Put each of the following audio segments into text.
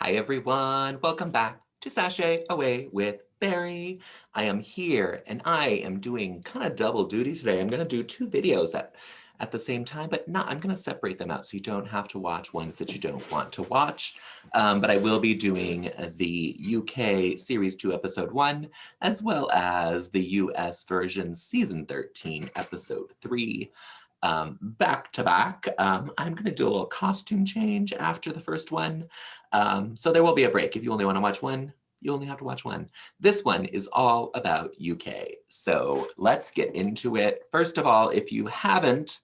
Hi everyone, welcome back to Sashay Away with Barry. I am here and I am doing kind of double duty today. I'm going to do two videos at the same time, but I'm going to separate them out so you don't have to watch ones that you don't want to watch. But I will be doing the UK Series 2 Episode 1 as well as the US version Season 13 Episode 3 back to back. I'm going to do a little costume change after the first one. So there will be a break. If you only want to watch one, you only have to watch one. This one is all about UK. So let's get into it. First of all, if you haven't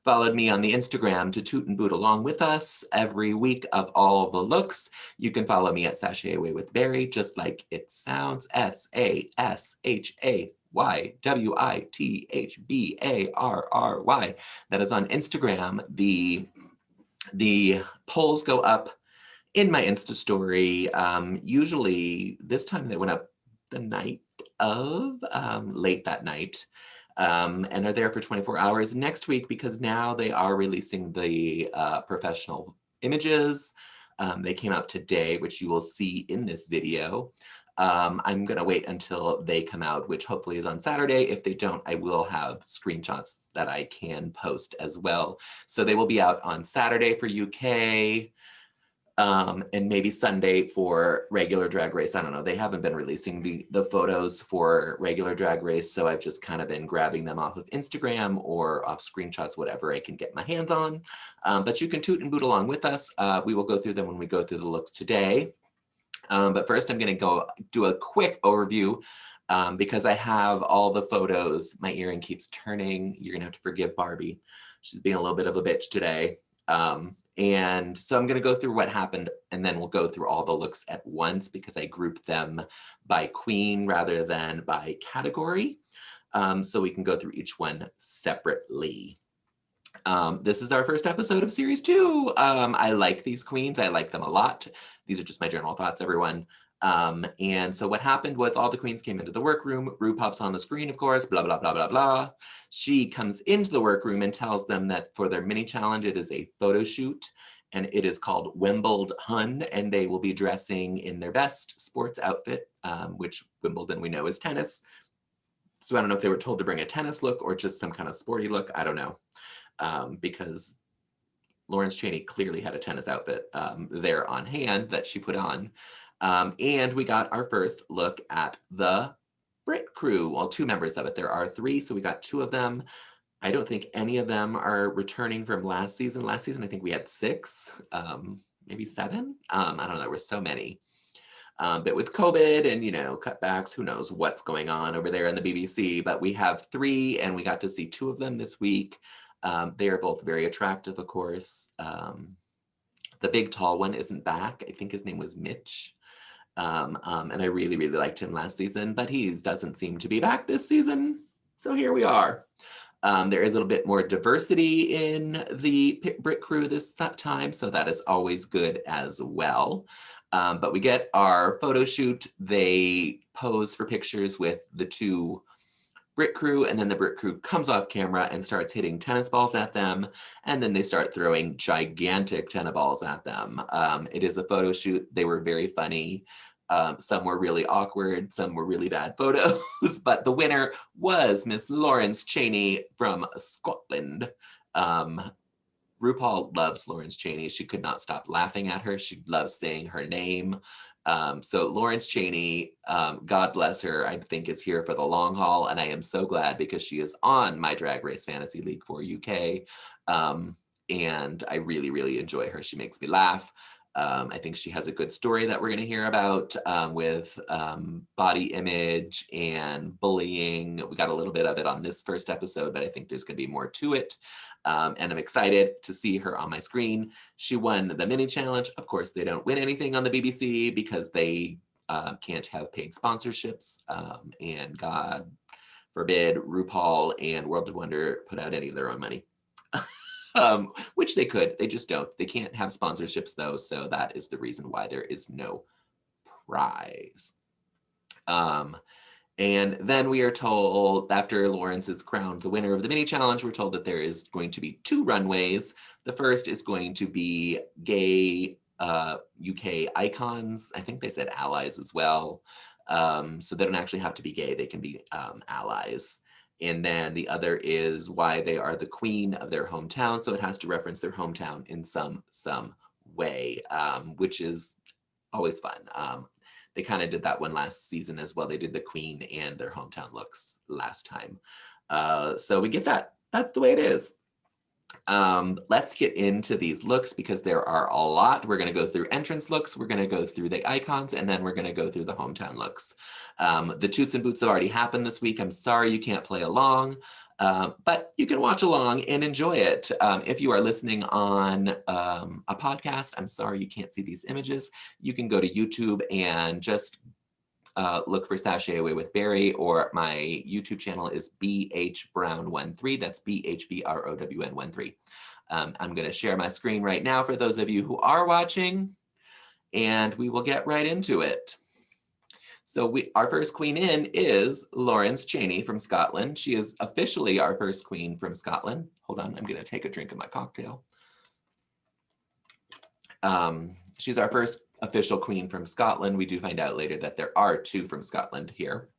followed me on the Instagram to toot and boot along with us every week of all the looks, you can follow me at Sashay Away with Barry, just like it sounds, SASHAYWITHBARRY. That is on Instagram. The polls go up in my Insta story. Usually this time they went up the night of, late that night. And are there for 24 hours next week because now they are releasing the professional images. They came out today, which you will see in this video. I'm going to wait until they come out, which hopefully is on Saturday. If they don't, I will have screenshots that I can post as well. So they will be out on Saturday for UK. And maybe Sunday for regular Drag Race. I don't know. They haven't been releasing the photos for regular Drag Race, so I've just kind of been grabbing them off of Instagram or off screenshots, whatever I can get my hands on. But you can toot and boot along with us. We will go through them when we go through the looks today. But first I'm going to go do a quick overview because I have all the photos. My earring keeps turning. You're going to have to forgive Barbie. She's being a little bit of a bitch today. And so I'm going to go through what happened and then we'll go through all the looks at once because I grouped them by queen rather than by category. So we can go through each one separately. This is our first episode of series 2. I like these queens. I like them a lot. These are just my general thoughts, everyone. And so what happened was all the queens came into the workroom. Ru pops on the screen, of course, blah, blah, blah, blah, blah. She comes into the workroom and tells them that for their mini challenge, it is a photo shoot and it is called Wimbledon Hun, and they will be dressing in their best sports outfit, which Wimbledon we know is tennis. So I don't know if they were told to bring a tennis look or just some kind of sporty look. I don't know, because Lawrence Chaney clearly had a tennis outfit there on hand that she put on. And we got our first look at the Brit crew. Well, 2 members of it. There are 3, so we got 2 of them. I don't think any of them are returning from last season. Last season, I think we had 6, maybe 7. I don't know, there were so many. But with COVID and, cutbacks, who knows what's going on over there in the BBC. But we have 3, and we got to see 2 of them this week. They are both very attractive, of course. The big tall one isn't back. I think his name was Mitch. And I really, really liked him last season, but he doesn't seem to be back this season. So here we are. There is a little bit more diversity in the Brit crew this time, so that is always good as well. But we get our photo shoot. They pose for pictures with the 2 Brit crew, and then the Brit crew comes off camera and starts hitting tennis balls at them, and then they start throwing gigantic tennis balls at them. It is a photo shoot. They were very funny. Some were really awkward, some were really bad photos, but the winner was Miss Lawrence Chaney from Scotland. RuPaul loves Lawrence Chaney. She could not stop laughing at her. She loves saying her name. So Lawrence Chaney, God bless her, I think is here for the long haul. And I am so glad because she is on my Drag Race Fantasy League for UK. And I really, really enjoy her. She makes me laugh. I think she has a good story that we're going to hear about with body image and bullying. We got a little bit of it on this first episode, but I think there's going to be more to it. And I'm excited to see her on my screen. She won the mini challenge. Of course, they don't win anything on the BBC because they can't have paid sponsorships. And God forbid RuPaul and World of Wonder put out any of their own money. Which they could, they just don't. They can't have sponsorships though, so that is the reason why there is no prize. And then we are told, after Lawrence is crowned the winner of the mini challenge, we're told that there is going to be 2 runways. The first is going to be gay UK icons. I think they said allies as well. So they don't actually have to be gay. They can be allies. And then the other is why they are the queen of their hometown. So it has to reference their hometown in some way, which is always fun. They kind of did that one last season as well. They did the queen and their hometown looks last time. So we get that. That's the way it is. Let's get into these looks because there are a lot. We're going to go through entrance looks, we're going to go through the icons, and then we're going to go through the hometown looks. The toots and boots have already happened this week. I'm sorry you can't play along, but you can watch along and enjoy it. If you are listening on a podcast, I'm sorry you can't see these images. You can go to YouTube and just look for Sashay Away with Barry, or my YouTube channel is BHBrown13. That's BHBROWN13. I'm going to share my screen right now for those of you who are watching, and we will get right into it. So our first queen in is Lawrence Chaney from Scotland. She is officially our first queen from Scotland. Hold on, I'm going to take a drink of my cocktail. She's our first official queen from Scotland. We do find out later that there are two from Scotland here.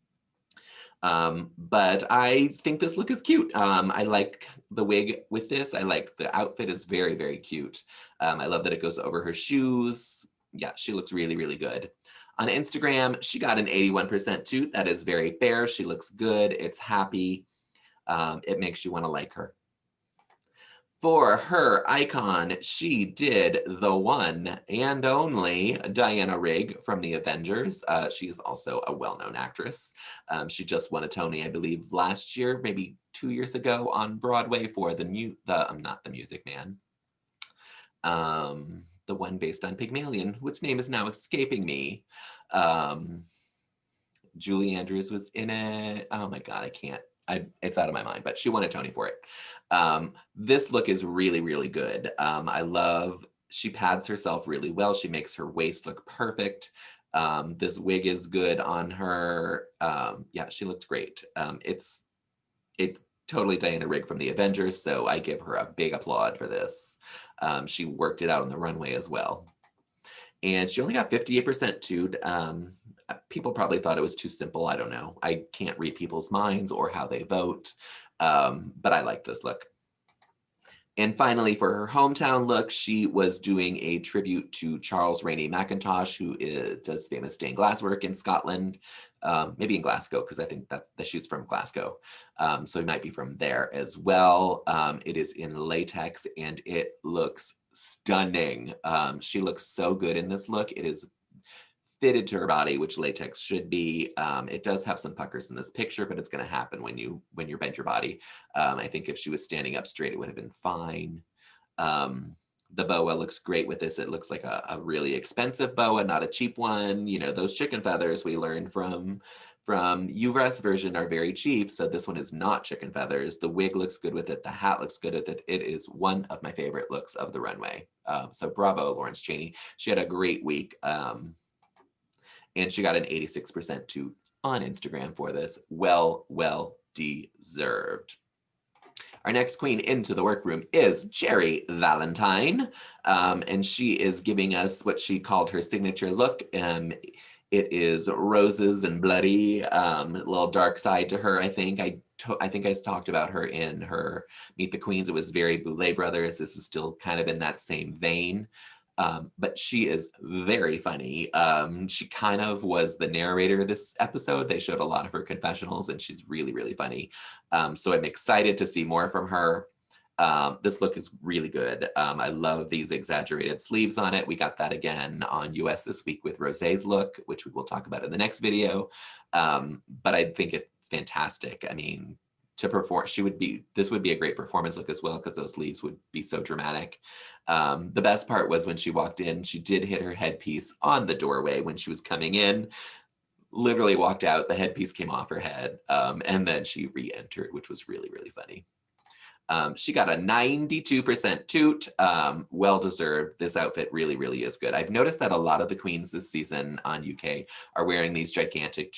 But I think this look is cute. I like the wig with this. I like the outfit is very, very cute. I love that it goes over her shoes. Yeah, she looks really, really good. On Instagram, she got an 81% toot. That is very fair. She looks good. It's happy. It makes you want to like her. For her icon, she did the one and only Diana Rigg from the Avengers. She is also a well-known actress. She just won a Tony, I believe, last year, maybe 2 years ago on Broadway for not the Music Man. The one based on Pygmalion, which name is now escaping me. Julie Andrews was in it. Oh my God, it's out of my mind, but she won a Tony for it. This look is really, really good. I love, she pads herself really well. She makes her waist look perfect. This wig is good on her. Yeah, she looked great. It's totally Diana Rigg from the Avengers, so I give her a big applaud for this. She worked it out on the runway as well. And she only got 58% toot. People probably thought it was too simple. I don't know. I can't read people's minds or how they vote, but I like this look. And finally, for her hometown look, she was doing a tribute to Charles Rainey McIntosh, who does famous stained glass work in Scotland, maybe in Glasgow, because I think that she's from Glasgow. So it might be from there as well. It is in latex and it looks stunning. She looks so good in this look. It is fitted to her body, which latex should be. It does have some puckers in this picture, but it's going to happen when you bend your body. I think if she was standing up straight, it would have been fine. The boa looks great with this. It looks like a really expensive boa, not a cheap one. You know, those chicken feathers we learned from US version are very cheap. So this one is not chicken feathers. The wig looks good with it. The hat looks good with it. It is one of my favorite looks of the runway. So bravo, Lawrence Chaney. She had a great week. And she got an 86% toot on Instagram for this. Well deserved. Our next queen into the workroom is Jerry Valentine. And she is giving us what she called her signature look. It is roses and bloody, a little dark side to her, I think. I think I talked about her in her Meet the Queens. It was very Boulet Brothers. This is still kind of in that same vein. But she is very funny. She kind of was the narrator this episode. They showed a lot of her confessionals and she's really, really funny. So I'm excited to see more from her. This look is really good. I love these exaggerated sleeves on it. We got that again on US this week with Rosé's look, which we will talk about in the next video. But I think it's fantastic. I mean, to perform, this would be a great performance look as well, because those sleeves would be so dramatic. The best part was when she walked in, she did hit her headpiece on the doorway when she was coming in, literally walked out, the headpiece came off her head, and then she re-entered, which was really, really funny. She got a 92% toot, well-deserved. This outfit really, really is good. I've noticed that a lot of the queens this season on UK are wearing these gigantic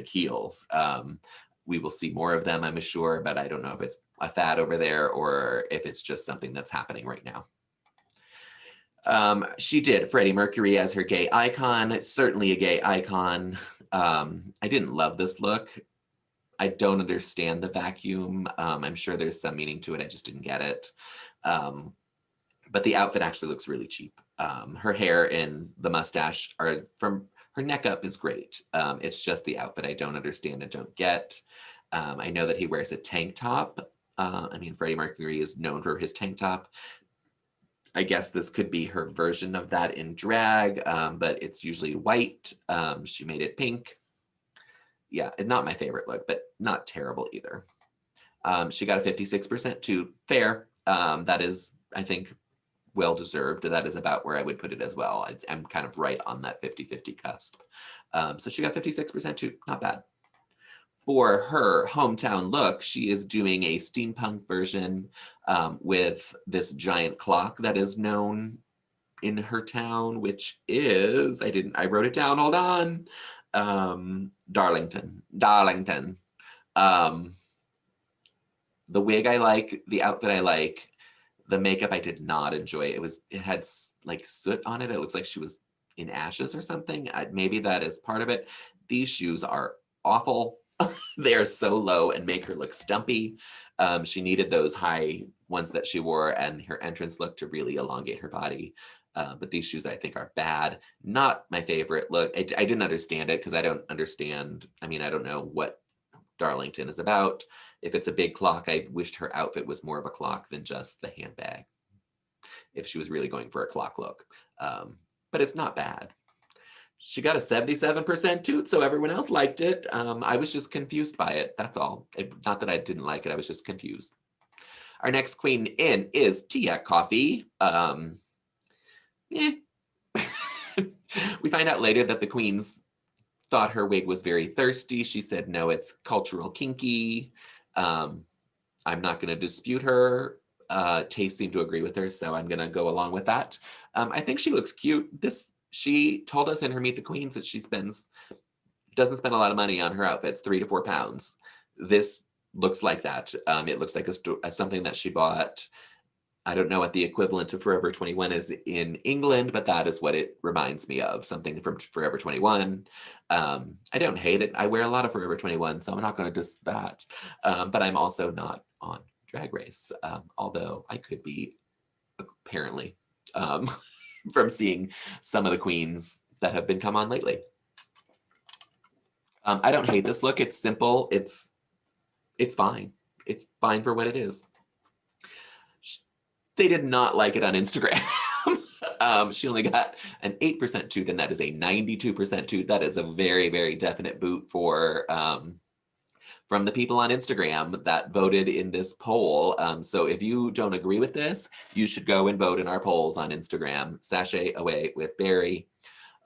heels. We will see more of them, I'm sure, but I don't know if it's a fad over there or if it's just something that's happening right now. She did Freddie Mercury as her gay icon, certainly a gay icon. I didn't love this look. I don't understand the vacuum. I'm sure there's some meaning to it. I just didn't get it. But the outfit actually looks really cheap. Her hair and the mustache are from her neck up is great. It's just the outfit I don't understand and don't get. I know that he wears a tank top. I mean, Freddie Mercury is known for his tank top. I guess this could be her version of that in drag, but it's usually white. She made it pink. Yeah, not my favorite look, but not terrible either. She got a 56% too. Fair. That is, I think, well deserved. That is about where I would put it as well. I'm kind of right on that 50-50 cusp. So she got 56% too. Not bad. For her hometown look, she is doing a steampunk version with this giant clock that is known in her town, which is, I wrote it down, hold on. Darlington. The wig I like, the outfit I like, the makeup I did not enjoy. It had like soot on it. It looks like she was in ashes or something. Maybe that is part of it. These shoes are awful. They are so low and make her look stumpy. She needed those high ones that she wore and her entrance look to really elongate her body. But these shoes I think are bad. Not my favorite look. I didn't understand it because I don't understand. I mean, I don't know what Darlington is about. If it's a big clock, I wished her outfit was more of a clock than just the handbag. If she was really going for a clock look. But it's not bad. She got a 77% toot, so everyone else liked it. I was just confused by it. That's all. Not that I didn't like it. I was just confused. Our next queen in is Tia Coffee. We find out later that the queens thought her wig was very thirsty. She said, no, it's cultural kinky. I'm not going to dispute her. Taste seemed to agree with her, so I'm going to go along with that. I think she looks cute. She told us in her Meet the Queens that she doesn't spend a lot of money on her outfits, 3 to 4 pounds. This looks like that. It looks like something that she bought. I don't know what the equivalent of Forever 21 is in England, but that is what it reminds me of, something from Forever 21. I don't hate it. I wear a lot of Forever 21, so I'm not going to diss that. But I'm also not on Drag Race, although I could be, apparently, from seeing some of the queens that have been come on lately. I don't hate this look. It's simple. It's fine. It's fine for what it is. They did not like it on Instagram. She only got an 8% toot, and that is a 92% toot. That is a very, very definite boot for from the people on Instagram that voted in this poll. So if you don't agree with this, you should go and vote in our polls on Instagram. Sashay Away with Barry.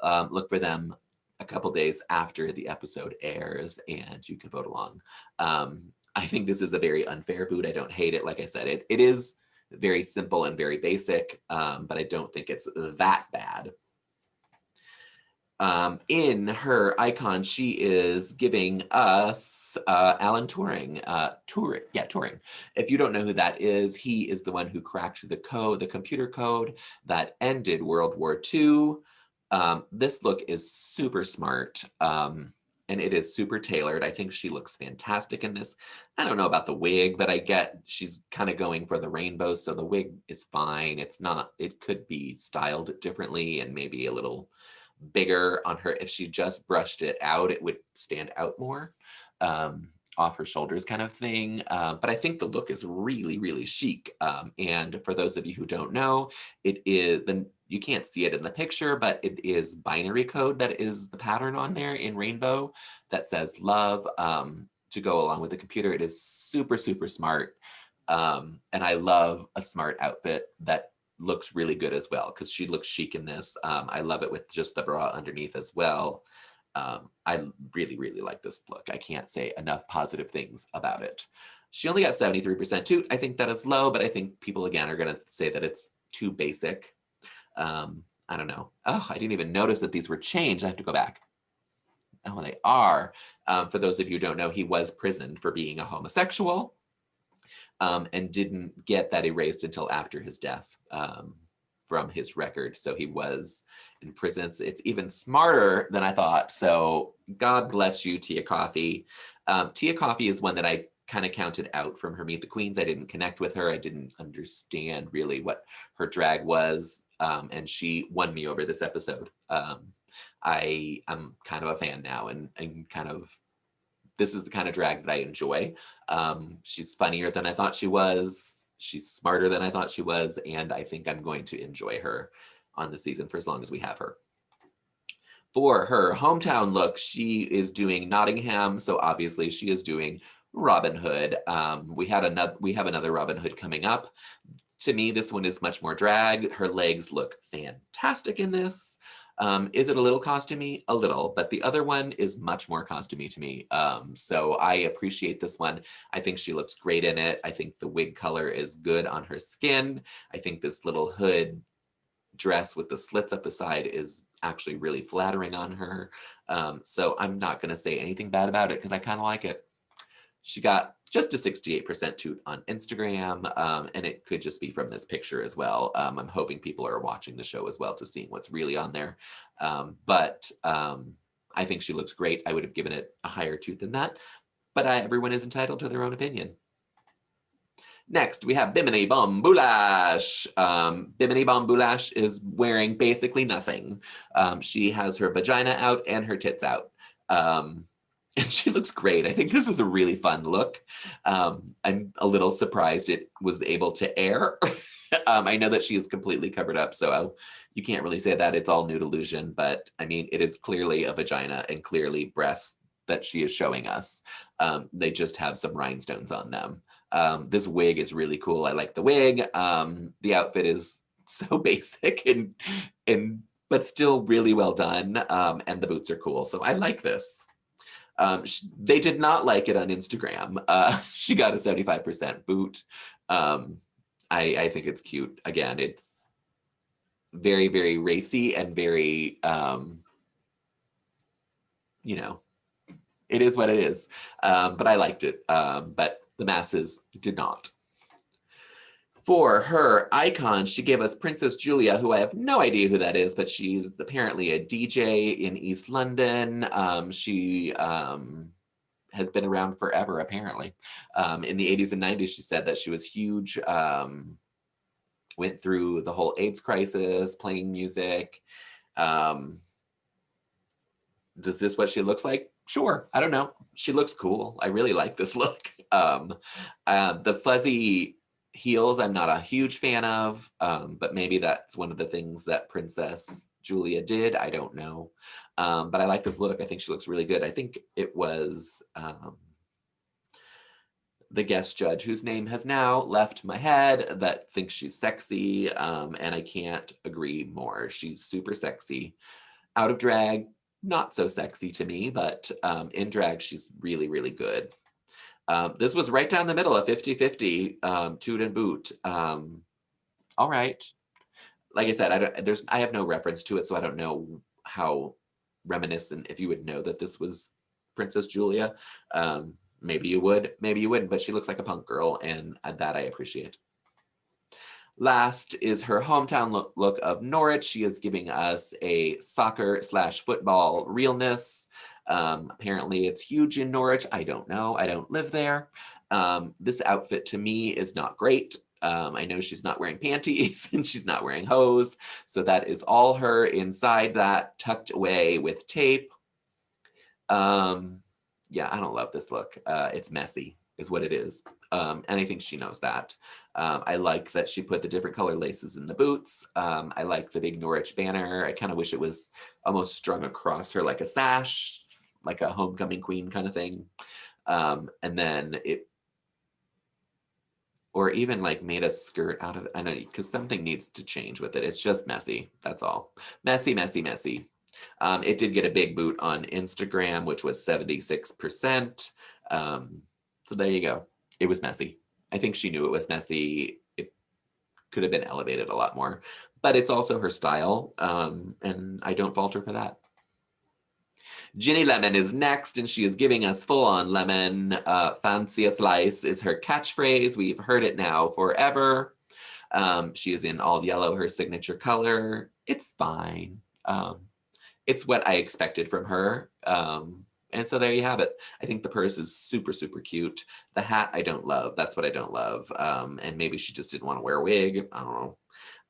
Look for them a couple days after the episode airs, and you can vote along. I think this is a very unfair boot. I don't hate it. Like I said, it is very simple and very basic, but I don't think it's that bad. In her icon, she is giving us Alan Turing. Turing. If you don't know who that is, he is the one who cracked the computer code that ended World War II. This look is super smart. And it is super tailored. I think she looks fantastic in this. I don't know about the wig, but I get she's kind of going for the rainbow, so the wig is fine. It could be styled differently and maybe a little bigger on her. If she just brushed it out, it would stand out more, off her shoulders kind of thing. But I think the look is really, really chic. And for those of you who don't know, you can't see it in the picture, but it is binary code that is the pattern on there in rainbow that says love to go along with the computer. It is super, super smart. And I love a smart outfit that looks really good as well, because she looks chic in this. I love it with just the bra underneath as well. I really, really like this look. I can't say enough positive things about it. She only got 73% toot. I think that is low, but I think people again are going to say that it's too basic. I don't know. Oh, I didn't even notice that these were changed. I have to go back. Oh, they are. For those of you who don't know, he was prisoned for being a homosexual, and didn't get that erased until after his death. from his record. So he was in prison. It's even smarter than I thought. So God bless you, Tia Coffee. Tia Coffee is one that I kind of counted out from her Meet the Queens. I didn't connect with her. I didn't understand really what her drag was. And she won me over this episode. I'm kind of a fan now, and kind of, this is the kind of drag that I enjoy. She's funnier than I thought she was. She's smarter than I thought she was. And I think I'm going to enjoy her on the season for as long as we have her. For her hometown look, she is doing Nottingham. So obviously she is doing Robin Hood. We have another Robin Hood coming up. To me, this one is much more drag. Her legs look fantastic in this. Is it a little costumey? A little, but the other one is much more costumey to me. So I appreciate this one. I think she looks great in it. I think the wig color is good on her skin. I think this little hood dress with the slits up the side is actually really flattering on her. So I'm not going to say anything bad about it because I kind of like it. She got just a 68% toot on Instagram, and it could just be from this picture as well. I'm hoping people are watching the show as well to see what's really on there. But I think she looks great. I would have given it a higher toot than that, but everyone is entitled to their own opinion. Next, we have Bimini Bon Boulash. Bimini Bon Boulash is wearing basically nothing. She has her vagina out and her tits out. And she looks great. I think this is a really fun look. I'm a little surprised it was able to air. I know that she is completely covered up, so you can't really say that it's all nude illusion, but I mean, it is clearly a vagina and clearly breasts that she is showing us. They just have some rhinestones on them. This wig is really cool. I like the wig. The outfit is so basic and but still really well done. And the boots are cool. So I like this. They did not like it on Instagram. She got a 75% boot. I think it's cute. Again, it's very, very racy and very, you know, it is what it is. But I liked it. But the masses did not. For her icon, she gave us Princess Julia, who I have no idea who that is, but she's apparently a DJ in East London. She has been around forever, apparently. In the 80s and 90s, she said that she was huge, went through the whole AIDS crisis, playing music. Does this what she looks like? Sure, I don't know. She looks cool. I really like this look. The fuzzy heels I'm not a huge fan of, but maybe that's one of the things that Princess Julia did. I don't know. But I like this look. I think she looks really good. I think it was the guest judge whose name has now left my head that thinks she's sexy, and I can't agree more. She's super sexy. Out of drag, not so sexy to me, but in drag, she's really, really good. This was right down the middle of 50-50, toot and boot. All right. Like I said, I have no reference to it, so I don't know how reminiscent, if you would know that this was Princess Julia. Maybe you would, maybe you wouldn't, but she looks like a punk girl, and that I appreciate. Last is her hometown look of Norwich. She is giving us a soccer/football realness. Apparently it's huge in Norwich. I don't know. I don't live there. This outfit to me is not great. I know she's not wearing panties and she's not wearing hose. So that is all her inside that, tucked away with tape. Yeah, I don't love this look. It's messy is what it is. And I think she knows that. I like that she put the different color laces in the boots. I like the big Norwich banner. I kind of wish it was almost strung across her like a sash, like a homecoming queen kind of thing. And then or even like made a skirt out of, I know, because something needs to change with it. It's just messy, that's all. Messy, messy, messy. It did get a big boot on Instagram, which was 76%. So there you go. It was messy. I think she knew it was messy. It could have been elevated a lot more, but it's also her style. And I don't fault her for that. Ginny Lemon is next, and she is giving us full-on lemon. Fancy a slice is her catchphrase. We've heard it now forever. She is in all yellow, her signature color. It's fine. It's what I expected from her. And so there you have it. I think the purse is super, super cute. The hat I don't love. That's what I don't love. And maybe she just didn't want to wear a wig. I don't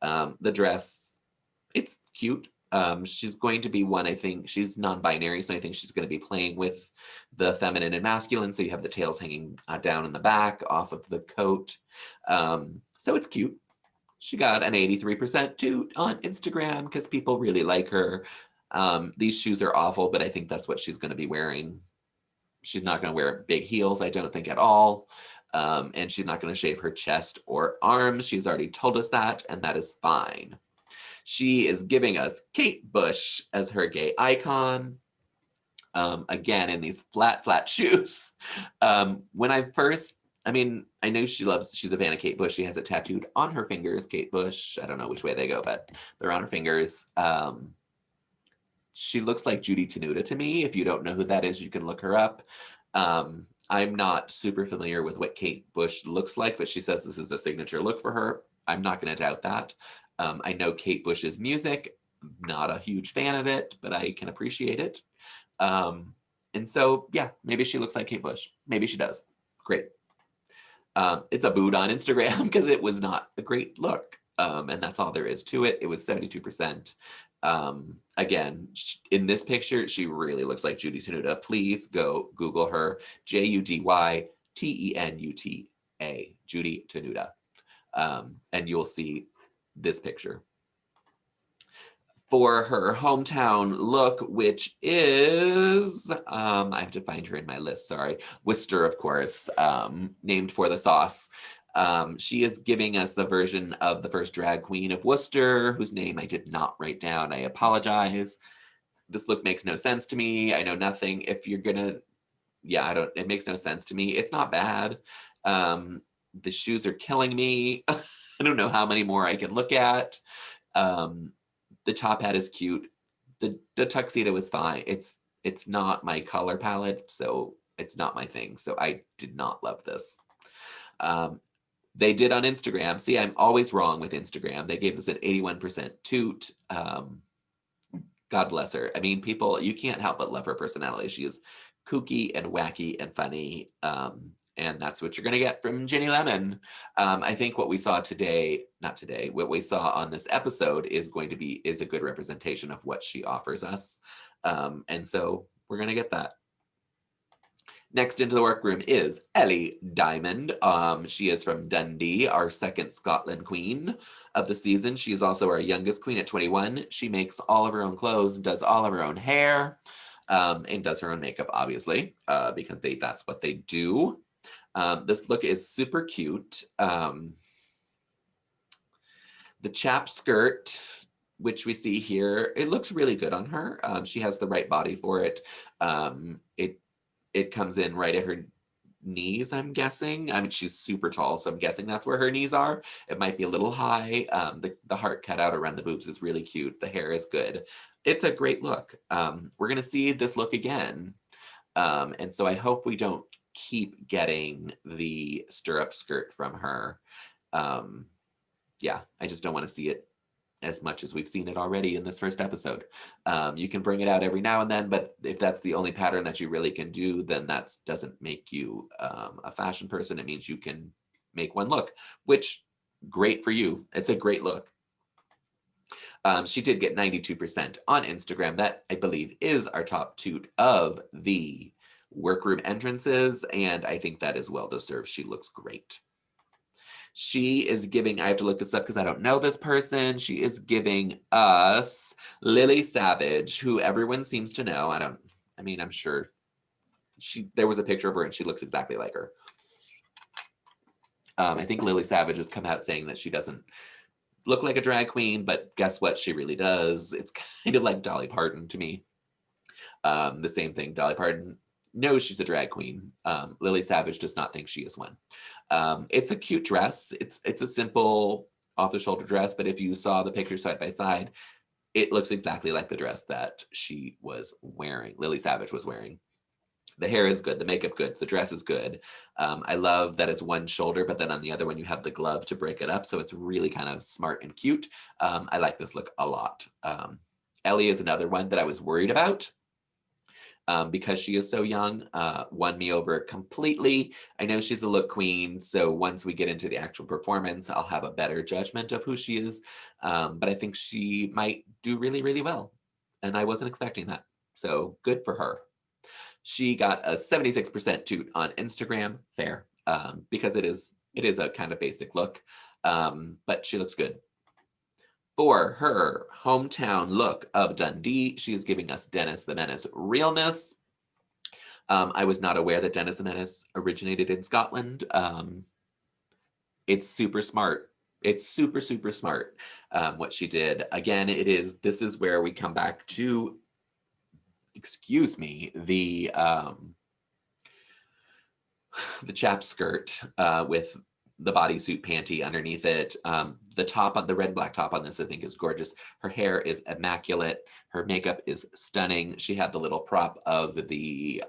know. The dress, it's cute. She's going to be one, I think, she's non-binary, so I think she's going to be playing with the feminine and masculine. So you have the tails hanging down in the back off of the coat. So it's cute. She got an 83% toot on Instagram because people really like her. These shoes are awful, but I think that's what she's going to be wearing. She's not going to wear big heels, I don't think at all. And she's not going to shave her chest or arms. She's already told us that, and that is fine. She is giving us Kate Bush as her gay icon. Again, in these flat shoes. When I first, I mean, I know she's a fan of Kate Bush. She has it tattooed on her fingers, Kate Bush. I don't know which way they go, but they're on her fingers. She looks like Judy Tenuta to me. If you don't know who that is, you can look her up. I'm not super familiar with what Kate Bush looks like, but she says this is the signature look for her. I'm not going to doubt that. I know Kate Bush's music. Not a huge fan of it, but I can appreciate it. And so, yeah, maybe she looks like Kate Bush. Maybe she does. Great. It's a boot on Instagram because it was not a great look. And that's all there is to it. It was 72%. Again, in this picture, she really looks like Judy Tenuta. Please go Google her, Judytenuta, Judy Tenuta. And you'll see this picture. For her hometown look, which is, I have to find her in my list, sorry, Worcester, of course, named for the sauce. She is giving us the version of the first drag queen of Worcester, whose name I did not write down. I apologize. This look makes no sense to me. I know nothing. If you're gonna, yeah, it makes no sense to me. It's not bad. The shoes are killing me. I don't know how many more I can look at. The top hat is cute. The tuxedo is fine. It's not my color palette, so it's not my thing. So I did not love this. They did on Instagram. See, I'm always wrong with Instagram. They gave us an 81% toot. God bless her. I mean, people, you can't help but love her personality. She is kooky and wacky and funny. And that's what you're going to get from Ginny Lemon. I think what we saw today, what we saw on this episode is a good representation of what she offers us. And so we're going to get that. Next into the workroom is Ellie Diamond. She is from Dundee, our second Scotland queen of the season. She is also our youngest queen at 21. She makes all of her own clothes, does all of her own hair, and does her own makeup, obviously, because that's what they do. This look is super cute. The chap skirt, which we see here, it looks really good on her. She has the right body for it. It comes in right at her knees, I'm guessing. I mean, she's super tall, so I'm guessing that's where her knees are. It might be a little high. The heart cut out around the boobs is really cute. The hair is good. It's a great look. We're going to see this look again. And so I hope we don't keep getting the stirrup skirt from her. Yeah, I just don't want to see it as much as we've seen it already in this first episode. You can bring it out every now and then, but if that's the only pattern that you really can do, then that doesn't make you a fashion person. It means you can make one look, which great for you. It's a great look. She did get 92% on Instagram. That, I believe, is our top toot of the workroom entrances, and I think that is well deserved. She looks great. She is giving, I have to look this up because I don't know this person. She is giving us Lily Savage, who everyone seems to know. I'm sure there was a picture of her and she looks exactly like her. I think Lily Savage has come out saying that she doesn't look like a drag queen, but guess what? She really does. It's kind of like Dolly Parton to me. The same thing. Dolly Parton knows she's a drag queen. Lily Savage does not think she is one. It's a cute dress. It's a simple off-the-shoulder dress, but if you saw the picture side by side, it looks exactly like the dress that she was wearing, Lily Savage was wearing. The hair is good, the makeup good, the dress is good. I love that it's one shoulder, but then on the other one you have the glove to break it up, so it's really kind of smart and cute. I like this look a lot. Ellie is another one that I was worried about because she is so young, won me over completely. I know she's a look queen, so once we get into the actual performance, I'll have a better judgment of who she is. But I think she might do really, really well, and I wasn't expecting that, so good for her. She got a 76% toot on Instagram, fair, because it is a kind of basic look, but she looks good. For her hometown look of Dundee, she is giving us Dennis the Menace realness. I was not aware that Dennis the Menace originated in Scotland. It's super smart. It's super, super smart what she did. Again, this is where we come back to, excuse me, the chap skirt with the bodysuit panty underneath it. The top on the red and black top on this, I think, is gorgeous. Her hair is immaculate. Her makeup is stunning. She had the little prop of the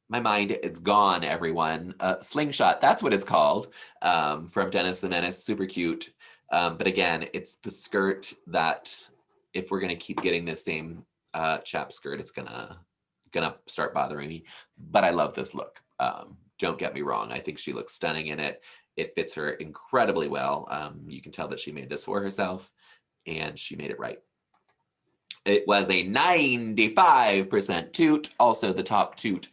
my mind is gone, everyone. Slingshot, that's what it's called, from Dennis the Menace. Super cute. But again, it's the skirt that, if we're gonna keep getting this same chap skirt, it's gonna start bothering me. But I love this look. Don't get me wrong. I think she looks stunning in it. It fits her incredibly well. You can tell that she made this for herself, and she made it right. It was a 95% toot, also the top toot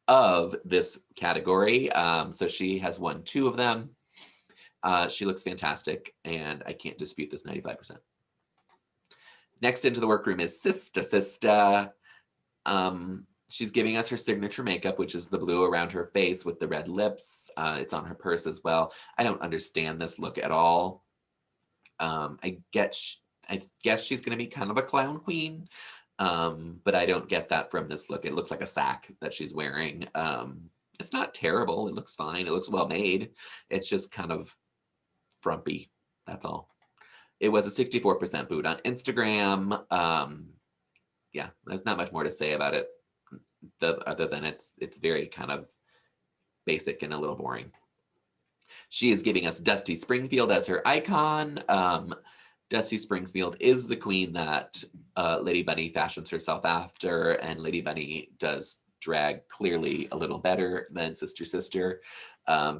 of this category. So she has won 2 of them. She looks fantastic, and I can't dispute this 95%. Next into the workroom is Sista. She's giving us her signature makeup, which is the blue around her face with the red lips. It's on her purse as well. I don't understand this look at all. I guess she's going to be kind of a clown queen, but I don't get that from this look. It looks like a sack that she's wearing. It's not terrible. It looks fine. It looks well made. It's just kind of frumpy. That's all. It was a 64% boot on Instagram. Yeah, there's not much more to say about it, other than it's very kind of basic and a little boring. She is giving us Dusty Springfield as her icon. Dusty Springfield is the queen that Lady Bunny fashions herself after, and Lady Bunny does drag clearly a little better than Sister,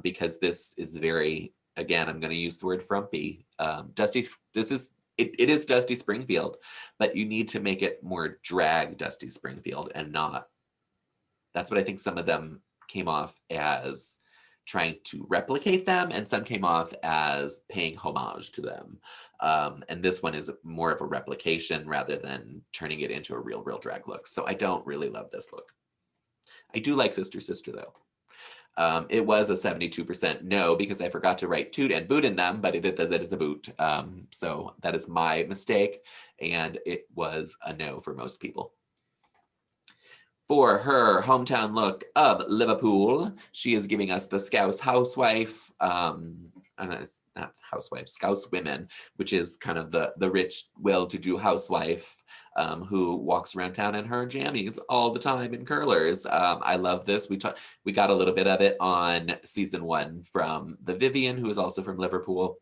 because this is very, again, I'm going to use the word frumpy. It is Dusty Springfield, but you need to make it more drag Dusty Springfield and not. That's what I think some of them came off as trying to replicate them, and some came off as paying homage to them. And this one is more of a replication rather than turning it into a real drag look. So I don't really love this look. I do like Sister though. It was a 72% no, because I forgot to write toot and boot in them, but it is a boot. So that is my mistake, and it was a no for most people. For her hometown look of Liverpool, she is giving us the Scouse housewife, not housewife, Scouse women, which is kind of the rich, well-to-do housewife who walks around town in her jammies all the time in curlers. I love this. We got a little bit of it on season 1 from the Vivian, who is also from Liverpool.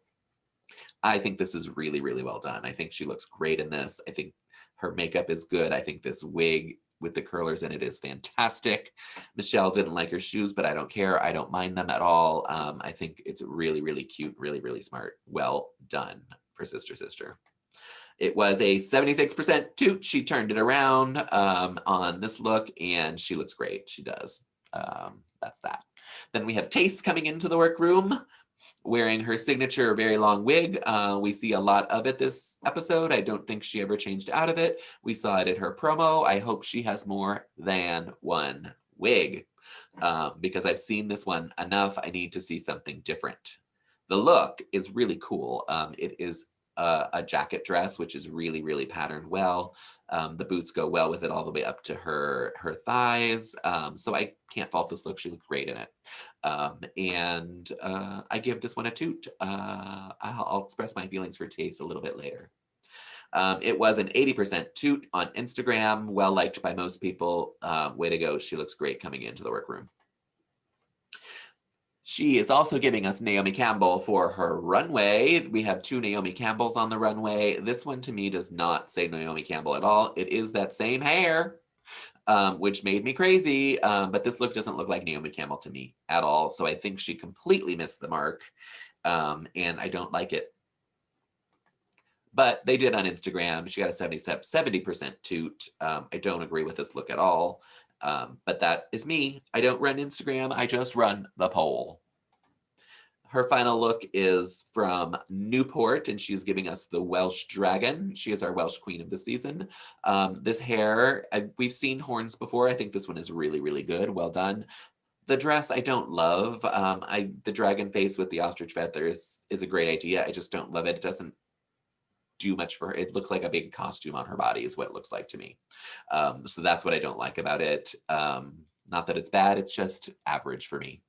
I think this is really, really well done. I think she looks great in this. I think her makeup is good. I think this wig with the curlers in it is fantastic. Michelle didn't like her shoes, but I don't care. I don't mind them at all. I think it's really, really cute, really, really smart. Well done for Sister. It was a 76% toot. She turned it around on this look, and she looks great. She does. That's that. Then we have Taste coming into the workroom, wearing her signature very long wig. We see a lot of it this episode. I don't think she ever changed out of it. We saw it in her promo. I hope she has more than one wig, because I've seen this one enough. I need to see something different. The look is really cool. It is a jacket dress, which is really, really patterned well. The boots go well with it all the way up to her thighs. So I can't fault this look. She looks great in it. And I give this one a toot. I'll express my feelings for Taste a little bit later. It was an 80% toot on Instagram, well liked by most people. Way to go. She looks great coming into the workroom. She is also giving us Naomi Campbell for her runway. We have 2 Naomi Campbells on the runway. This one to me does not say Naomi Campbell at all. It is that same hair, which made me crazy. But this look doesn't look like Naomi Campbell to me at all. So I think she completely missed the mark. And I don't like it. But they did on Instagram. She got a 70% toot. I don't agree with this look at all. But that is me. I don't run Instagram. I just run the poll. Her final look is from Newport, and she's giving us the Welsh Dragon. She is our Welsh Queen of the season. This hair, we've seen horns before. I think this one is really, really good. Well done. The dress I don't love. The dragon face with the ostrich feathers is a great idea. I just don't love it. It doesn't do much for her. It looks like a big costume on her body is what it looks like to me. So that's what I don't like about it. Not that it's bad, it's just average for me.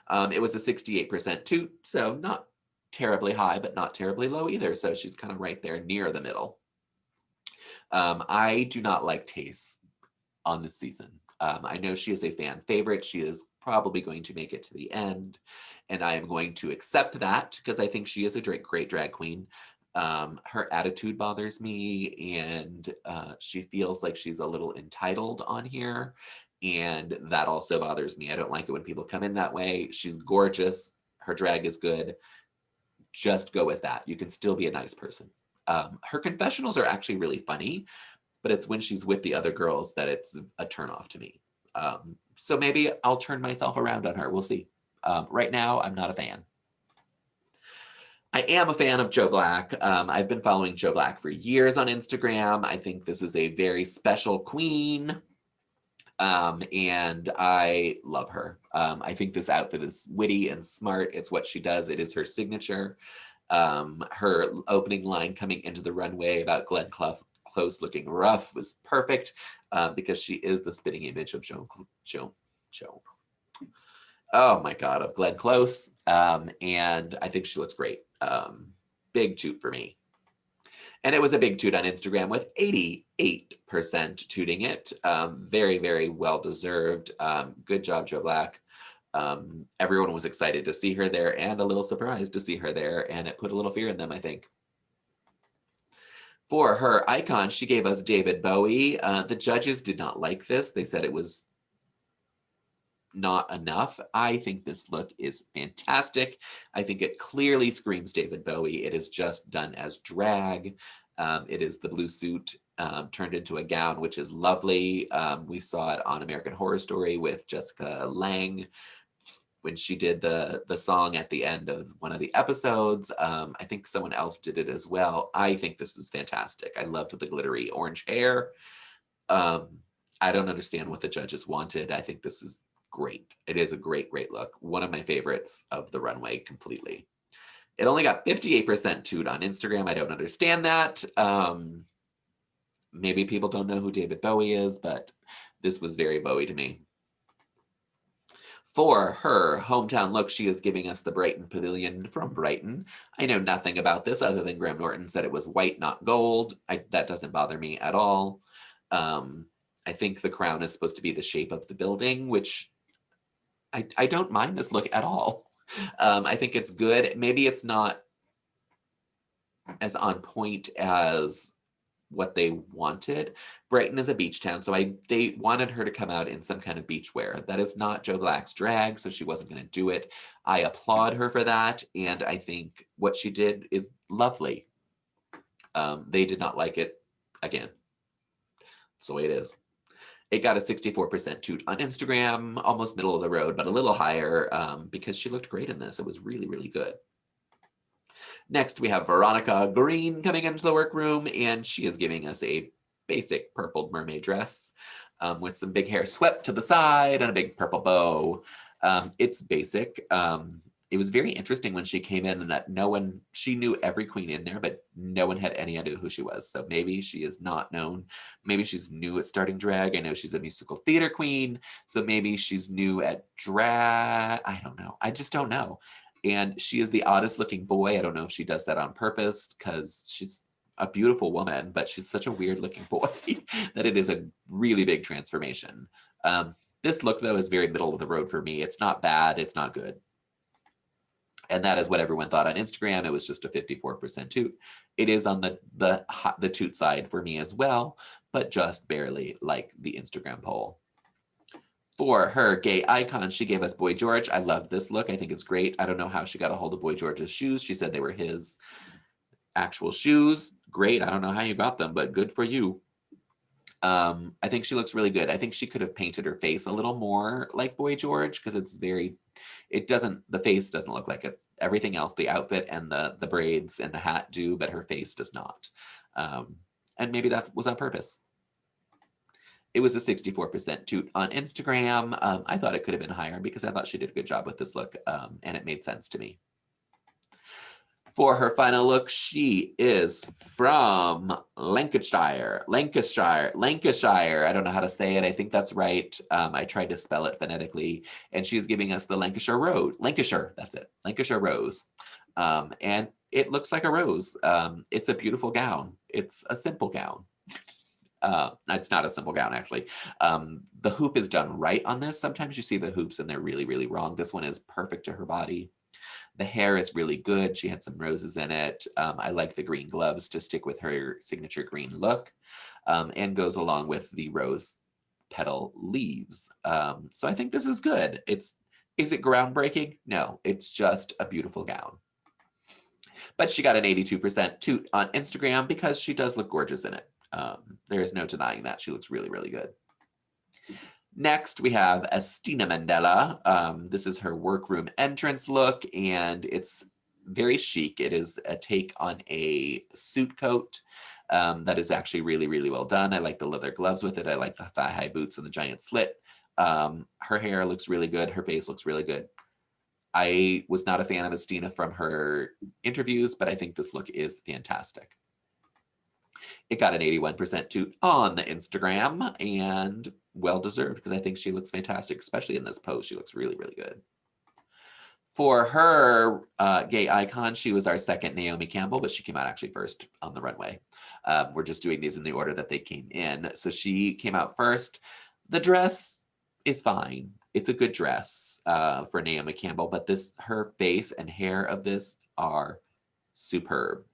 It was a 68% toot, so not terribly high, but not terribly low either. So she's kind of right there near the middle. I do not like Tace on this season. I know she is a fan favorite. She is probably going to make it to the end, and I am going to accept that because I think she is a great drag queen. Her attitude bothers me, and she feels like she's a little entitled on here, and that also bothers me. I don't like it when people come in that way. She's gorgeous. Her drag is good. Just go with that. You can still be a nice person. Her confessionals are actually really funny, but it's when she's with the other girls that it's a turnoff to me. So maybe I'll turn myself around on her. We'll see. Right now, I'm not a fan. I am a fan of Joe Black. I've been following Joe Black for years on Instagram. I think this is a very special queen. And I love her. I think this outfit is witty and smart. It's what she does. It is her signature. Her opening line coming into the runway about Glenn Close looking rough was perfect because she is the spitting image of Joan. Oh my God, of Glenn Close. And I think she looks great. Big toot for me. And it was a big toot on Instagram with 88% tooting it. Very, very well deserved. Good job, Joe Black. Everyone was excited to see her there and a little surprised to see her there. And it put a little fear in them, I think. For her icon, she gave us David Bowie. The judges did not like this. They said it was not enough. I think this look is fantastic. I think it clearly screams David Bowie. It is just done as drag. It is the blue suit turned into a gown, which is lovely. We saw it on American Horror Story with Jessica Lange when she did the song at the end of one of the episodes. I think someone else did it as well. I think this is fantastic. I loved the glittery orange hair. I don't understand what the judges wanted. I think this is great. It is a great look. One of my favorites of the runway completely. It only got 58% toot on Instagram. I don't understand that. Maybe people don't know who David Bowie is, but this was very Bowie to me. For her hometown look, she is giving us the Brighton Pavilion from Brighton. I know nothing about this other than Graham Norton said it was white, not gold. That doesn't bother me at all. I think the crown is supposed to be the shape of the building, which I don't mind this look at all. I think it's good. Maybe it's not as on point as what they wanted. Brighton is a beach town, so they wanted her to come out in some kind of beach wear. That is not Joe Black's drag, so she wasn't going to do it. I applaud her for that, and I think what she did is lovely. They did not like it. Again, that's the way it is. It got a 64% toot on Instagram, almost middle of the road, but a little higher because she looked great in this. It was really, really good. Next, we have Veronica Green coming into the workroom, and she is giving us a basic purple mermaid dress with some big hair swept to the side and a big purple bow. It's basic. It was very interesting when she came in and that she knew every queen in there, but no one had any idea who she was. So maybe she is not known. Maybe she's new at starting drag. I know she's a musical theater queen. So maybe she's new at drag. I don't know. I just don't know. And she is the oddest looking boy. I don't know if she does that on purpose because she's a beautiful woman, but she's such a weird looking boy that it is a really big transformation. This look though is very middle of the road for me. It's not bad, it's not good. And that is what everyone thought on Instagram. It was just a 54% toot. It is on the toot side for me as well, but just barely, like the Instagram poll. For her gay icon, she gave us Boy George. I love this look. I think it's great. I don't know how she got a hold of Boy George's shoes. She said they were his actual shoes. Great. I don't know how you got them, but good for you. I think she looks really good. I think she could have painted her face a little more like Boy George because the face doesn't look like it. Everything else, the outfit and the braids and the hat do, but her face does not. And maybe that was on purpose. It was a 64% toot on Instagram. I thought it could have been higher because I thought she did a good job with this look, and it made sense to me. For her final look, she is from Lancashire. I don't know how to say it. I think that's right. I tried to spell it phonetically, and she's giving us the Lancashire Rose. And it looks like a rose. It's a beautiful gown. It's a simple gown. It's not a simple gown, actually. The hoop is done right on this. Sometimes you see the hoops and they're really, really wrong. This one is perfect to her body. The hair is really good. She had some roses in it. I like the green gloves to stick with her signature green look, and goes along with the rose petal leaves. So I think this is good. Is it groundbreaking? No, it's just a beautiful gown. But she got an 82% toot on Instagram because she does look gorgeous in it. There is no denying that. She looks really, really good. Next, we have Estina Mandela. This is her workroom entrance look, and it's very chic. It is a take on a suit coat that is actually really, really well done. I like the leather gloves with it. I like the thigh-high boots and the giant slit. Her hair looks really good. Her face looks really good. I was not a fan of Estina from her interviews, but I think this look is fantastic. It got an 81% toot on the Instagram, and well-deserved because I think she looks fantastic, especially in this pose. She looks really, really good. For her gay icon, she was our second Naomi Campbell, but she came out actually first on the runway. We're just doing these in the order that they came in. So she came out first. The dress is fine. It's a good dress for Naomi Campbell, but her face and hair of this are superb.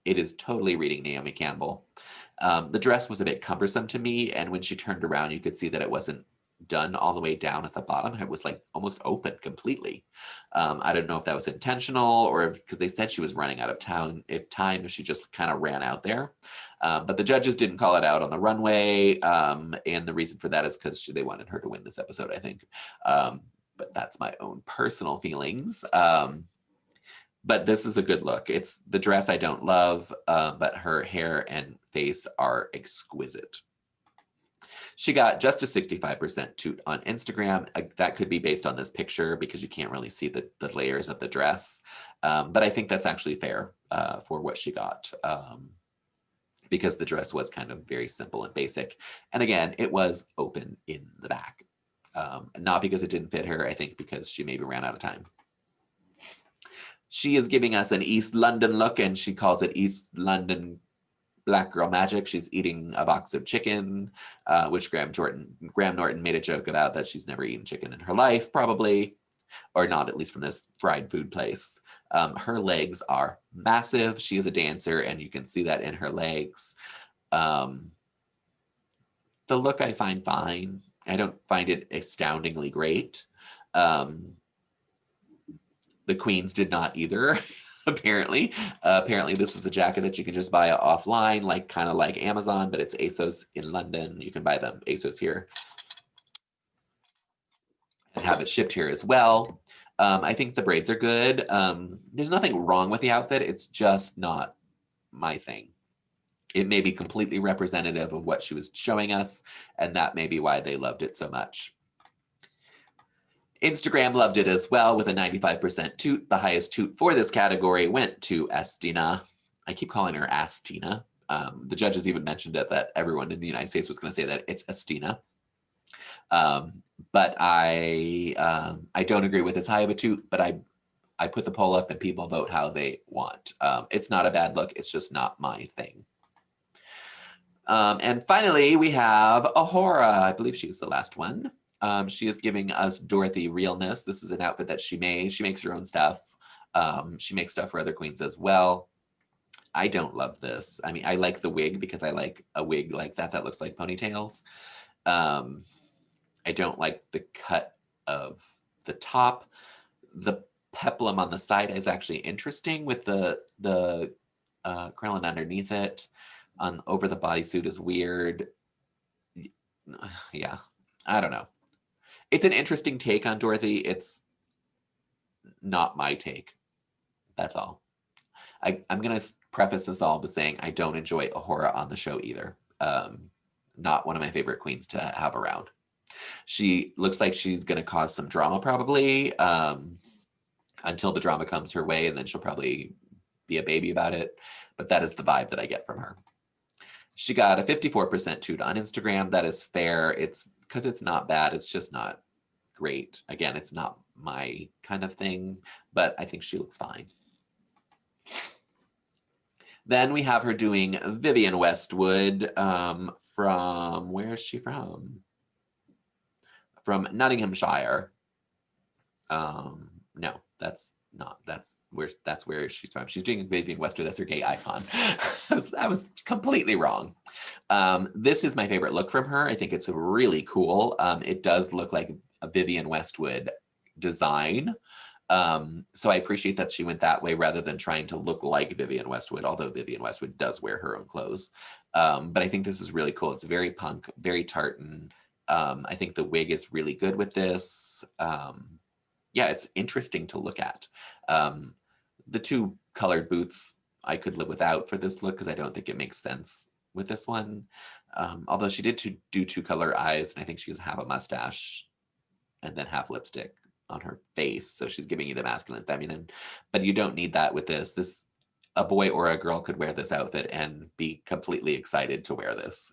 It is totally reading Naomi Campbell. The dress was a bit cumbersome to me, and when she turned around, you could see that it wasn't done all the way down at the bottom. It was like almost open completely. I don't know if that was intentional or because they said she was running out of time, if she just kind of ran out there. But the judges didn't call it out on the runway, and the reason for that is because they wanted her to win this episode, I think. But that's my own personal feelings. But this is a good look. It's the dress I don't love, but her hair and face are exquisite. She got just a 65% toot on Instagram. That could be based on this picture because you can't really see the layers of the dress. But I think that's actually fair for what she got because the dress was kind of very simple and basic. And again, it was open in the back. Not because it didn't fit her, I think because she maybe ran out of time. She is giving us an East London look, and she calls it East London Black Girl Magic. She's eating a box of chicken, which Graham Norton made a joke about that she's never eaten chicken in her life, probably, or not at least from this fried food place. Her legs are massive. She is a dancer, and you can see that in her legs. The look I find fine. I don't find it astoundingly great. The queens did not either, apparently. Apparently, this is a jacket that you can just buy offline, kind of like Amazon, but it's ASOS in London. You can buy them ASOS here and have it shipped here as well. I think the braids are good. There's nothing wrong with the outfit. It's just not my thing. It may be completely representative of what she was showing us, and that may be why they loved it so much. Instagram loved it as well with a 95% toot. The highest toot for this category went to Estina. I keep calling her Astina. The judges even mentioned it that everyone in the United States was going to say that it's Estina. But I don't agree with as high of a toot, but I put the poll up and people vote how they want. It's not a bad look. It's just not my thing. And finally, we have Ahura. I believe she's the last one. She is giving us Dorothy realness. This is an outfit that she made. She makes her own stuff. She makes stuff for other queens as well. I don't love this. I mean, I like the wig because I like a wig like that that looks like ponytails. I don't like the cut of the top. The peplum on the side is actually interesting with the crinoline underneath it. Over the bodysuit is weird. Yeah, I don't know. It's an interesting take on Dorothy. It's not my take. That's all. I'm going to preface this all with saying I don't enjoy Ahura on the show either. Not one of my favorite queens to have around. She looks like she's going to cause some drama probably until the drama comes her way, and then she'll probably be a baby about it. But that is the vibe that I get from her. She got a 54% toot on Instagram. That is fair. It's because it's not bad. It's just not great. Again, it's not my kind of thing, but I think she looks fine. Then we have her doing Vivienne Westwood from, where is she from? From Nottinghamshire. No, that's where she's from. She's doing Vivienne Westwood as her gay icon. I was completely wrong. This is my favorite look from her. I think it's really cool. It does look like a Vivienne Westwood design. So I appreciate that she went that way rather than trying to look like Vivienne Westwood, although Vivienne Westwood does wear her own clothes. But I think this is really cool. It's very punk, very tartan. I think the wig is really good with this. Yeah, it's interesting to look at. The two colored boots I could live without for this look because I don't think it makes sense with this one. Although she did do two color eyes, and I think she's half a mustache and then half lipstick on her face. So she's giving you the masculine, feminine, but you don't need that with this. A boy or a girl could wear this outfit and be completely excited to wear this.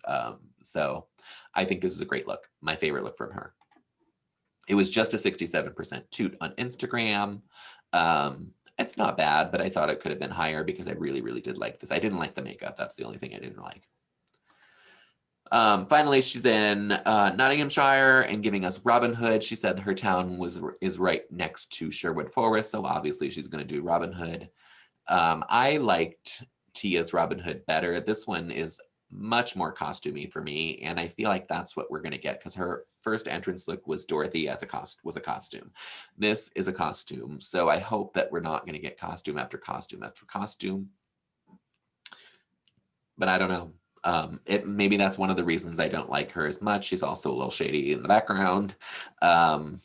So I think this is a great look. My favorite look from her. It was just a 67% toot on Instagram. It's not bad, but I thought it could have been higher because I really, really did like this. I didn't like the makeup. That's the only thing I didn't like. Finally, she's in Nottinghamshire and giving us Robin Hood. She said her town is right next to Sherwood Forest, so obviously she's going to do Robin Hood. I liked Tia's Robin Hood better. This one is much more costumey for me, and I feel like that's what we're going to get because her first entrance look was Dorothy as was a costume. This is a costume, so I hope that we're not going to get costume after costume after costume. But I don't know. Maybe that's one of the reasons I don't like her as much. She's also a little shady in the background. And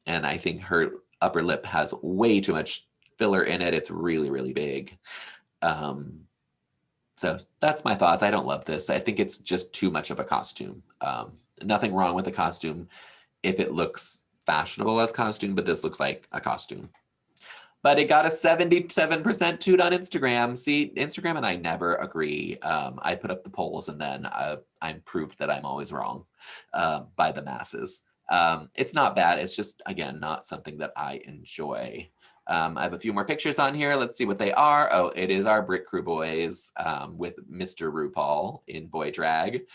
I think her upper lip has way too much filler in it. It's really, really big. So that's my thoughts. I don't love this. I think it's just too much of a costume. Nothing wrong with the costume if it looks fashionable as costume, but this looks like a costume. But it got a 77% toot on Instagram. See, Instagram and I never agree. I put up the polls and then I'm proved that I'm always wrong by the masses. It's not bad. It's just, again, not something that I enjoy. I have a few more pictures on here. Let's see what they are. Oh, it is our Brit Crew boys with Mr. RuPaul in boy drag.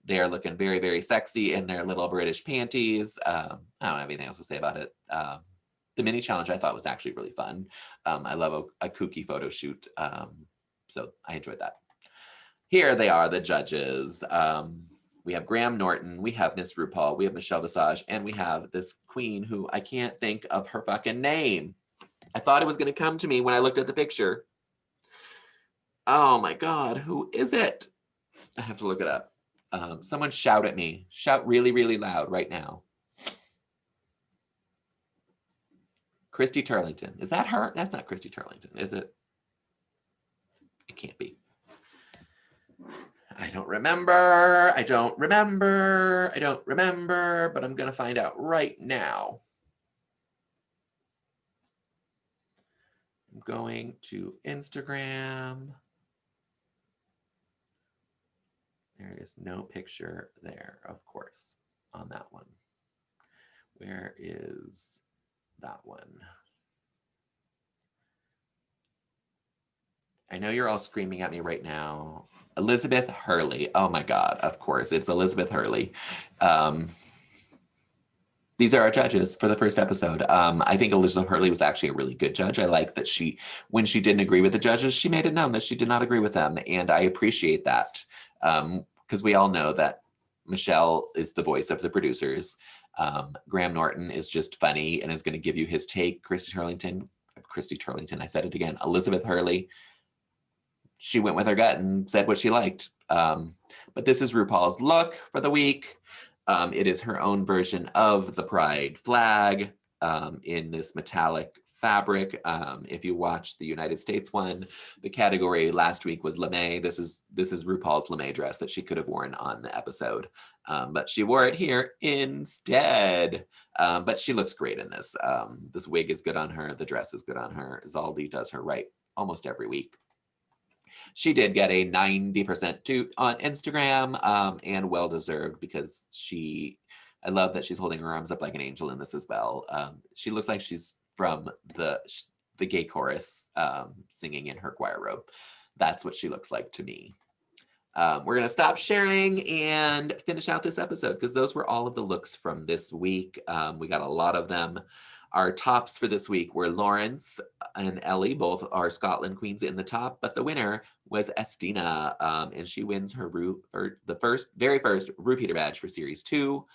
They are looking very, very sexy in their little British panties. I don't have anything else to say about it. The mini challenge I thought was actually really fun. I love a kooky photo shoot. So I enjoyed that. Here they are, the judges. We have Graham Norton, we have Miss RuPaul, we have Michelle Visage, and we have this queen who I can't think of her fucking name. I thought it was going to come to me when I looked at the picture. Oh my God, who is it? I have to look it up. Someone shout at me. Shout really, really loud right now. Christy Turlington. Is that her? That's not Christy Turlington, is it? It can't be. I don't remember, but I'm going to find out right now. I'm going to Instagram. There is no picture there, of course, on that one. Where is that one? I know you're all screaming at me right now. Elizabeth Hurley. Oh my God, of course, it's Elizabeth Hurley. Um, these are our judges for the first episode. I think Elizabeth Hurley was actually a really good judge. I like that when she didn't agree with the judges, she made it known that she did not agree with them. And I appreciate that. Because we all know that Michelle is the voice of the producers. Graham Norton is just funny and is going to give you his take. Christy Turlington, I said it again. Elizabeth Hurley, she went with her gut and said what she liked. But this is RuPaul's look for the week. It is her own version of the pride flag in this metallic fabric. If you watch the United States one, the category last week was lame. This is RuPaul's lame dress that she could have worn on the episode, but she wore it here instead. But she looks great in this. This wig is good on her. The dress is good on her. Zaldi does her right almost every week. She did get a 90% toot on Instagram, and well-deserved because I love that she's holding her arms up like an angel in this as well. She looks like she's from the gay chorus singing in her choir robe. That's what she looks like to me. We're going to stop sharing and finish out this episode because those were all of the looks from this week. We got a lot of them. Our tops for this week were Lawrence and Ellie, both are Scotland queens in the top, but the winner was Estina, and she wins her very first RuPeter badge for Series 2.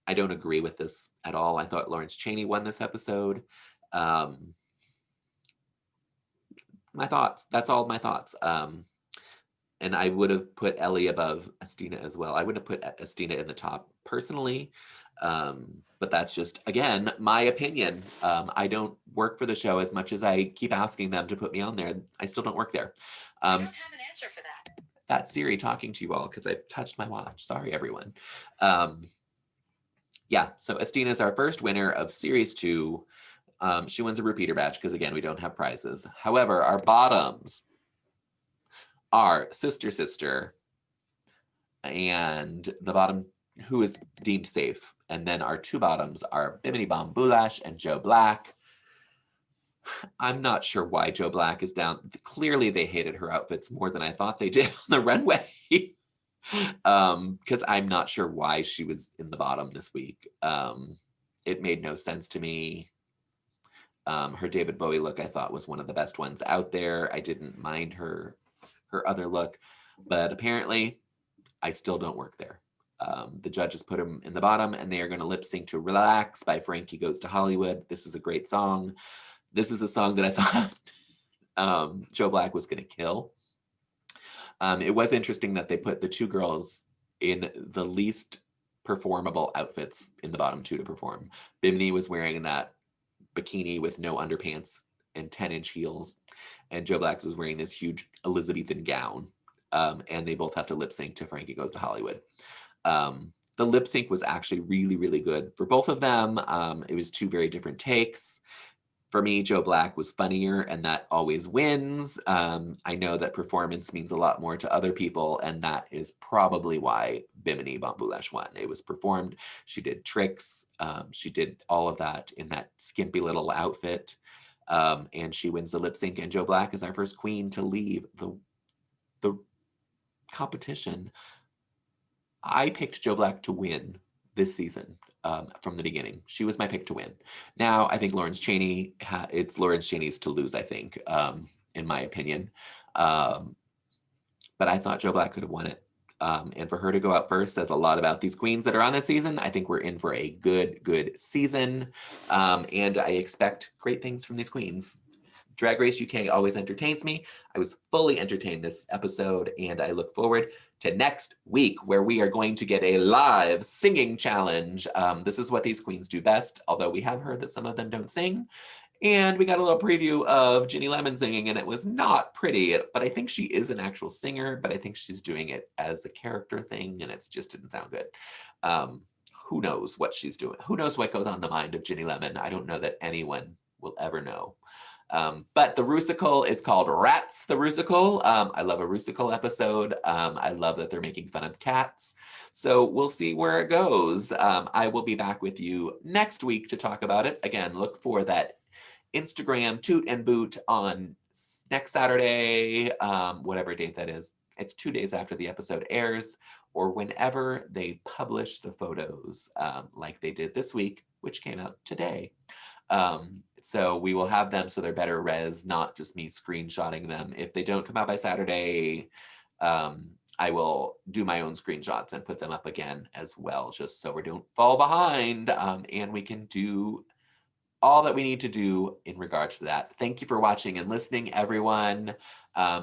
I don't agree with this at all. I thought Lawrence Chaney won this episode. My thoughts. That's all my thoughts. And I would have put Ellie above Estina as well. I wouldn't have put Estina in the top personally. But that's just, again, my opinion. I don't work for the show as much as I keep asking them to put me on there. I still don't work there. I don't have an answer for that. That's Siri talking to you all because I touched my watch. Sorry, everyone. Yeah, so Estina is our first winner of Series 2. She wins a RuPeter badge because, again, we don't have prizes. However, our bottoms are Sister, and the bottom who is deemed safe. And then our two bottoms are Bimini Bon Boulash and Joe Black. I'm not sure why Joe Black is down. Clearly they hated her outfits more than I thought they did on the runway. Because I'm not sure why she was in the bottom this week. It made no sense to me. Her David Bowie look I thought was one of the best ones out there. I didn't mind her other look, but apparently I still don't work there. The judges put him in the bottom, and they are going to lip sync to Relax by Frankie Goes to Hollywood. This is a great song. This is a song that I thought Joe Black was going to kill. It was interesting that they put the two girls in the least performable outfits in the bottom two to perform. Bimini was wearing that bikini with no underpants and 10-inch heels, and Joe Black was wearing this huge Elizabethan gown. And they both have to lip sync to Frankie Goes to Hollywood. The lip sync was actually really, really good for both of them. It was two very different takes. For me, Joe Black was funnier, and that always wins. I know that performance means a lot more to other people, and that is probably why Bimini Bon Boulash won. It was performed. She did tricks. She did all of that in that skimpy little outfit. And she wins the lip sync, and Joe Black is our first queen to leave the competition. I picked Joe Black to win this season from the beginning. She was my pick to win. Now I think Lawrence Chaney, it's Lawrence Chaney's to lose, I think, in my opinion. But I thought Joe Black could have won it. And for her to go out first says a lot about these queens that are on this season. I think we're in for a good season. And I expect great things from these queens. Drag Race UK always entertains me. I was fully entertained this episode, and I look forward to next week where we are going to get a live singing challenge. This is what these queens do best, although we have heard that some of them don't sing. And we got a little preview of Ginny Lemon singing, and it was not pretty, but I think she is an actual singer, but I think she's doing it as a character thing, and it just didn't sound good. Who knows what she's doing? Who knows what goes on the mind of Ginny Lemon? I don't know that anyone will ever know. But the Rusical is called Rats the Rusical. I love a Rusical episode. I love that they're making fun of cats. So we'll see where it goes. I will be back with you next week to talk about it. Again, look for that Instagram toot and boot on next Saturday, whatever date that is. It's 2 days after the episode airs, or whenever they publish the photos, like they did this week, which came out today. So we will have them so they're better res, not just me screenshotting them. If they don't come out by Saturday, I will do my own screenshots and put them up again as well, just so we don't fall behind, and we can do all that we need to do in regards to that. Thank you for watching and listening, everyone.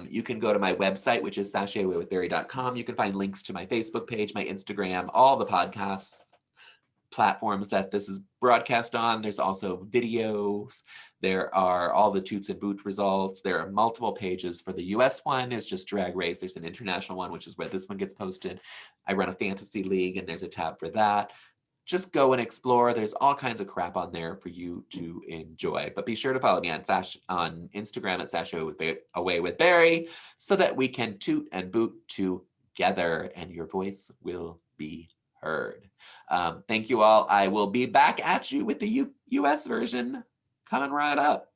You can go to my website, which is sashayawaywithberry.com. You can find links to my Facebook page, my Instagram, all the podcasts platforms that this is broadcast on. There's also videos. There are all the Toots and Boot results. There are multiple pages. For the US one is just Drag Race. There's an international one, which is where this one gets posted. I run a fantasy league and there's a tab for that. Just go and explore. There's all kinds of crap on there for you to enjoy. But be sure to follow me on Instagram at sashayawaywithberry so that we can toot and boot together and your voice will be heard. Thank you all. I will be back at you with the US version coming right up.